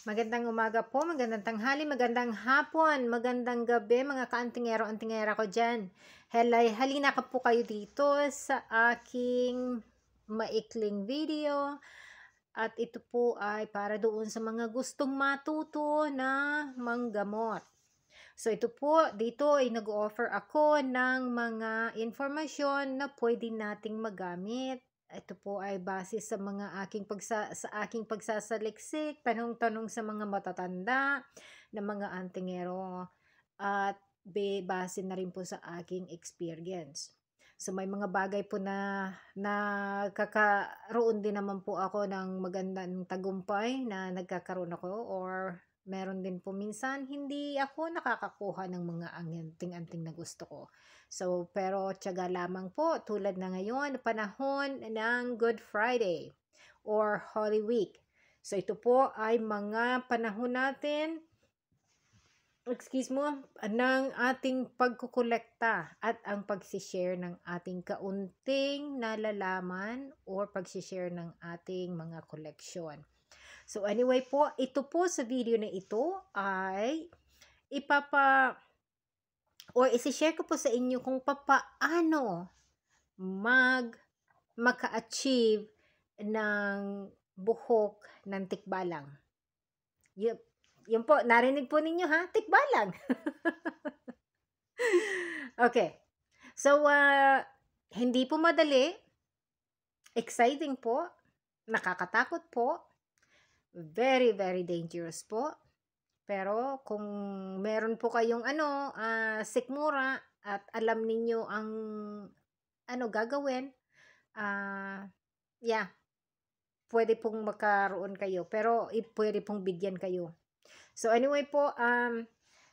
Magandang umaga po, magandang tanghali, magandang hapon, magandang gabi mga kaantingero-antingera ko dyan. Halina ka po kayo dito sa aking maikling video. At ito po ay para doon sa mga gustong matuto na manggamot. So ito po, dito ay nag-offer ako ng mga informasyon na pwede nating magamit. Ito po ay base sa mga aking pagsasaliksik, tanong-tanong sa mga matatanda na mga antingero at base na rin po sa aking experience. So may mga bagay po na nakakaroon din naman po ako ng magandang tagumpay na nagkakaroon ako, or meron din po minsan hindi ako nakakakuha ng mga anting-anting na gusto ko. So, pero tiyaga lamang po, tulad na ngayon, panahon ng Good Friday or Holy Week. So, ito po ay mga panahon natin, ng ating pagkukolekta at ang pagsishare ng ating kaunting nalalaman or pagsishare ng ating mga koleksyon. So anyway po, ito po sa video na ito ay isi-share ko po sa inyo kung paano maka-achieve ng buhok ng tikbalang. Yun po, narinig po ninyo ha, tikbalang. Okay. So, hindi po madali, exciting po, nakakatakot po, very, very dangerous po. Pero kung meron po kayong sikmura at alam ninyo ang gagawin, pwede pong makaroon kayo. Pero pwede pong bigyan kayo. So anyway po,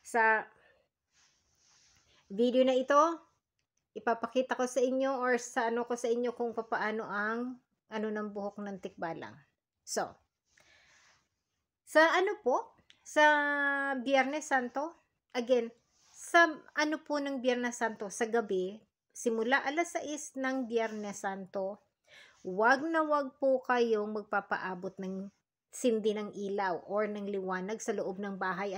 sa video na ito, ipapakita ko sa inyo or sa ko sa inyo kung paano ang ng buhok ng tikbalang. So, sa sa Biyernes Santo, again, sa po ng Biyernes Santo, sa gabi, simula alas 6 ng Biyernes Santo, wag na wag po kayong magpapaabot ng sindi ng ilaw or ng liwanag sa loob ng bahay.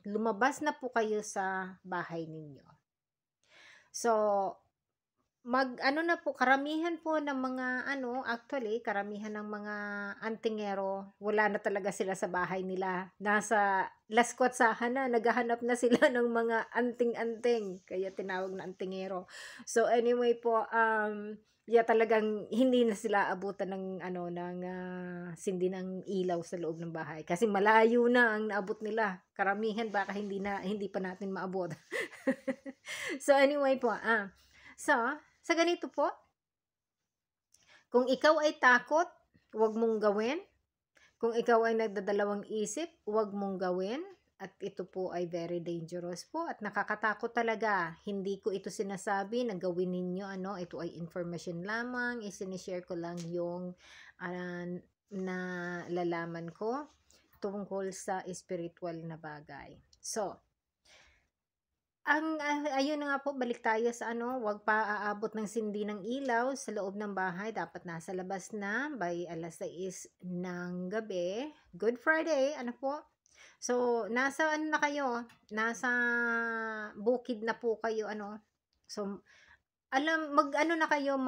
Lumabas na po kayo sa bahay ninyo. So, karamihan po ng mga karamihan ng mga antingero, wala na talaga sila sa bahay nila. Nasa laskwatsahan na, naghahanap na sila ng mga anting-anting, kaya tinawag na antingero. So anyway po, talagang hindi na sila abutan ng sindi ng ilaw sa loob ng bahay kasi malayo na ang naabot nila. Karamihan baka hindi pa natin maabot. So anyway po, sa ganito po, kung ikaw ay takot, huwag mong gawin. Kung ikaw ay nagdadalawang isip, huwag mong gawin. At ito po ay very dangerous po at nakakatakot talaga. Hindi ko ito sinasabi na gawin ninyo. Ito ay information lamang. Isinishare ko lang yung nalalaman ko tungkol sa spiritual na bagay. So, ayun na nga po, balik tayo sa wag pa aabot ng sindi ng ilaw sa loob ng bahay. Dapat nasa labas na by alas 6 ng gabi. Good Friday, So, nasa na kayo? Nasa bukid na po kayo, So, na kayo,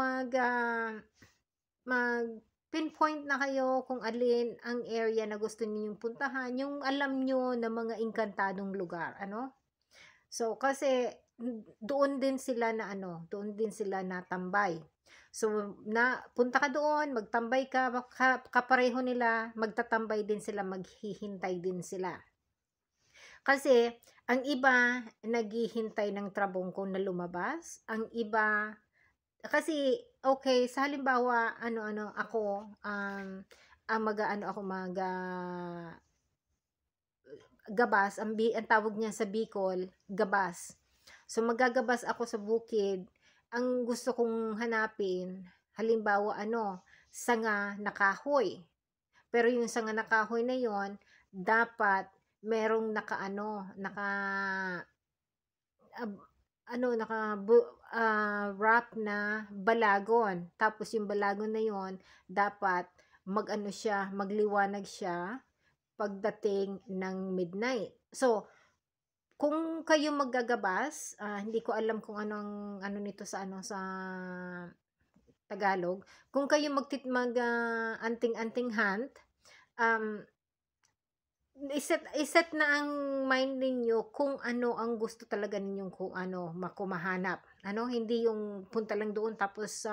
pinpoint na kayo kung alin ang area na gusto ninyong puntahan. Yung alam nyo na mga inkantadong lugar, So, kasi doon din sila natambay. So, punta ka doon, magtambay ka, kapareho nila, magtatambay din sila, maghihintay din sila. Kasi, ang iba, naghihintay ng trabongko na lumabas. Ang iba, kasi, okay, sa halimbawa, ako, gabas, ang tawag niya sa Bicol, gabas. So, magagabas ako sa bukid. Ang gusto kong hanapin, halimbawa, sanga na kahoy. Pero yung sanga na kahoy na yon, dapat merong wrap na balagon. Tapos yung balagon na yon, dapat magliwanag siya pagdating ng midnight. So, kung kayo maggagabas, hindi ko alam kung ano nito sa Tagalog. Kung kayo anting-anting hunt, um, iset na ang mind ninyo kung ano ang gusto talaga ninyong kung mahanap. Hindi yung punta lang doon tapos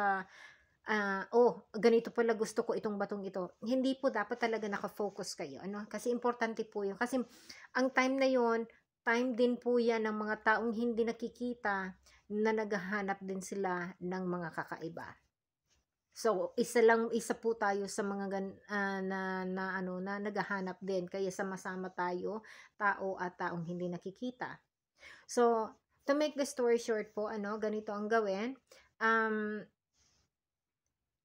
oh, ganito pala gusto ko itong batong ito. Hindi po dapat talaga naka-focus kayo, Kasi importante po 'yun. Kasi ang time na 'yon, time din po 'yan ng mga taong hindi nakikita na naghahanap din sila ng mga kakaiba. So, isa po tayo sa mga na naghahanap din kaya sama-sama tayo, tao at taong hindi nakikita. So, to make the story short po, ganito ang gawin.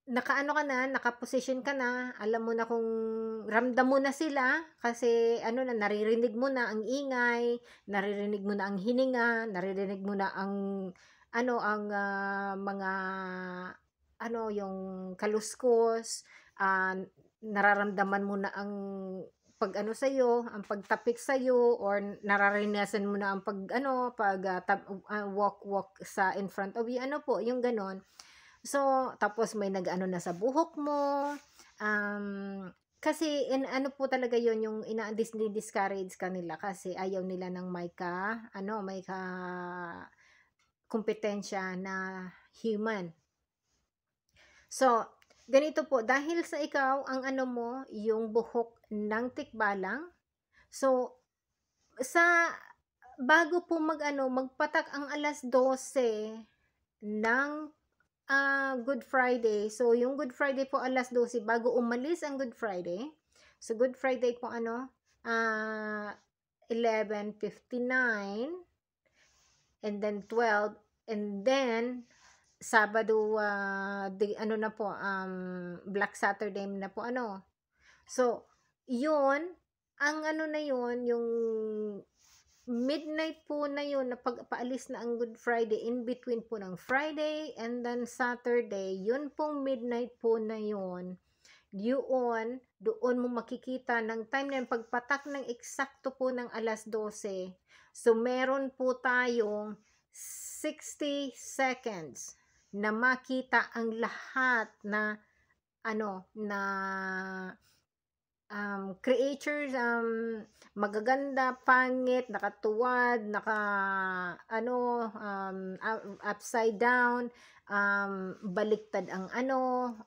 Naka-position ka na, alam mo na kung ramdam mo na sila kasi naririnig mo na ang ingay, naririnig mo na ang hininga, naririnig mo na ang mga yung kaluskos, nararamdaman mo na ang sa'yo, ang pagtapik sa'yo, or nararanasan mo na ang walk sa in front of you, yung ganon. So, tapos may nag-ano na sa buhok mo, kasi po talaga yon yung discourage kanila kasi ayaw nila ng may kompetensya na human. So, ganito po, dahil sa ikaw, ang yung buhok ng tikbalang, so, bago po magpatak ang alas 12 ng Good Friday, so, yung Good Friday po alas 12, bago umalis ang Good Friday, so, Good Friday po 11:59, and then 12, and then, Sabado, Black Saturday na po, So, yun, ang na yun, yung midnight po na yun, na paalis na ang Good Friday, in between po ng Friday and then Saturday, yun pong midnight po na yun, doon mo makikita ng time na yun, pagpatak ng eksakto po ng alas 12, so, meron po tayong 60 seconds na makita ang lahat na creatures, magaganda, pangit, nakatuwad, upside down, baliktad ang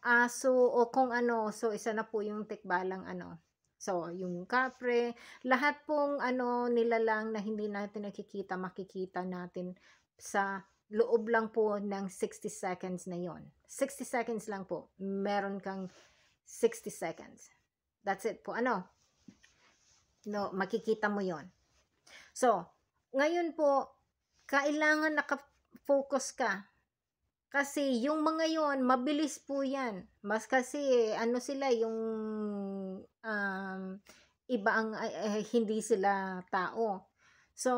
aso, o kung so isa na po yung tikbalang so yung kapre, lahat pong nilalang na hindi natin nakikita, makikita natin sa loob lang po ng 60 seconds na yon. 60 seconds lang po. Meron kang 60 seconds. That's it po. Makikita mo yon. So, ngayon po, kailangan naka-focus ka. Kasi yung mga yon, mabilis po yan. Mas kasi, sila yung iba ang hindi sila tao. So,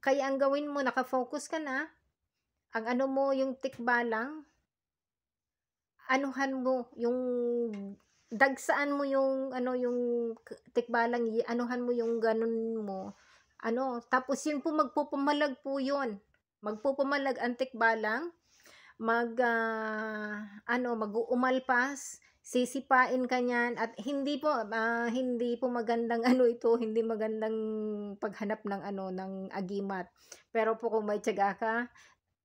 kaya ang gawin mo, naka-focus ka na, ang mo, yung tikbalang, anuhan mo, yung dagsaan mo yung, yung tikbalang, anuhan mo yung ganun mo, tapos yun po, magpupamalag po yun, magpupamalag ang tikbalang, mag-uumalpas, sisipain ka niyan, at hindi po magandang hindi magandang paghanap ng ng agimat, pero po kung may tiyaga ka,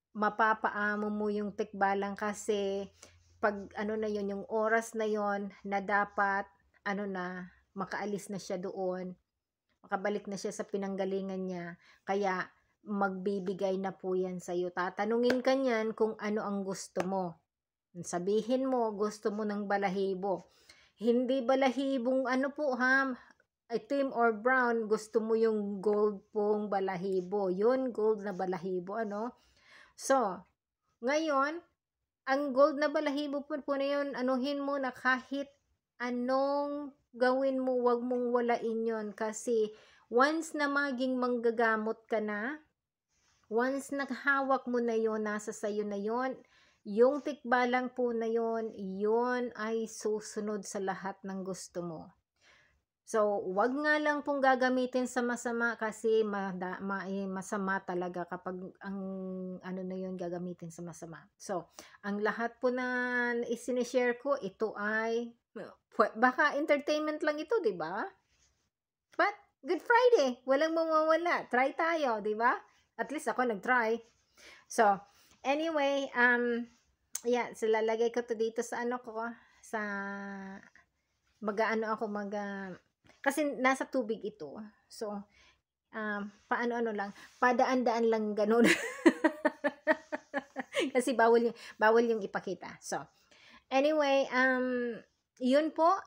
mapapaamo mo yung tikbalang kasi pag na yun, yung oras na yun na dapat makaalis na siya doon, makabalik na siya sa pinanggalingan niya, kaya magbibigay na po yan sa'yo. Tatanungin ka niyan kung ano ang gusto mo. Sabihin mo, gusto mo ng balahibo. Hindi balahibong po itim or brown, gusto mo yung gold pong balahibo. Yun, gold na balahibo, So, ngayon, ang gold na balahibo po na yun, anuhin mo na kahit anong gawin mo, wag mong walain yun. Kasi, once na maging manggagamot ka na, once naghawak mo na yun, nasa sayo na yun, yung tikbalang po na yun ay susunod sa lahat ng gusto mo. So, wag nga lang pong gagamitin sa masama kasi masama talaga kapag ang ano na yun gagamitin sa masama. So, ang lahat po na isinishare ko, ito ay baka entertainment lang ito, di ba? But, Good Friday, walang mawawala. Try tayo, di ba? At least ako nag-try. So, anyway, yeah, so lalagay ko to dito sa ano ko, sa mag-aano ako kasi nasa tubig ito. So, paano-ano lang, padaan-daan lang ganun. Kasi bawal yung ipakita. So, anyway, yun po.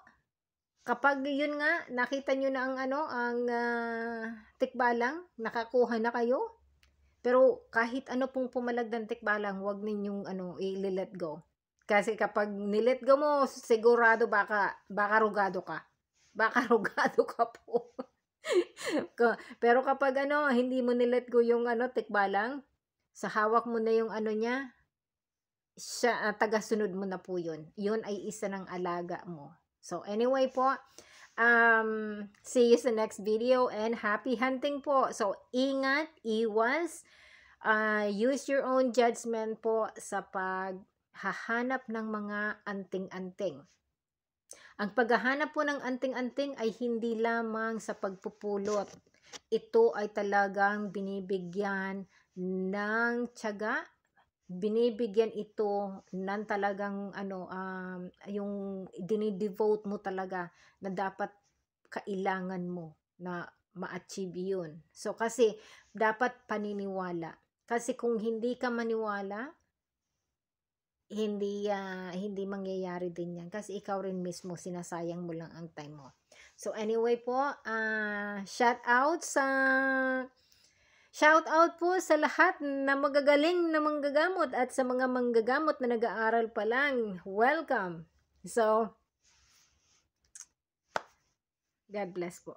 Kapag yun nga, nakita nyo na ang tikbalang, nakakuha na kayo. Pero kahit ano pong pumalag ng tikbalang, wag ninyong i-let go. Kasi kapag nilet go mo, sigurado baka rugado ka. Baka rugado ka po. Pero kapag hindi mo nilet go yung tikbalang, sa hawak mo na yung niya, siya, tagasunod mo na po yun. Yun ay isa ng alaga mo. So anyway po, see you sa next video and happy hunting po. So ingat, iwas, use your own judgment po sa paghahanap ng mga anting-anting. Ang paghahanap po ng anting-anting ay hindi lamang sa pagpupulot. Ito ay talagang binibigyan ng tiyaga, binibigyan ito ng talagang yung dinidevote mo talaga na dapat kailangan mo na ma-achieve yun. So kasi dapat paniniwala. Kasi kung hindi ka maniwala, hindi mangyayari din yan kasi ikaw rin mismo sinasayang mo lang ang time mo. So anyway po, shout out po sa lahat na magagaling na manggagamot at sa mga manggagamot na nag-aaral pa lang. Welcome. So God bless po.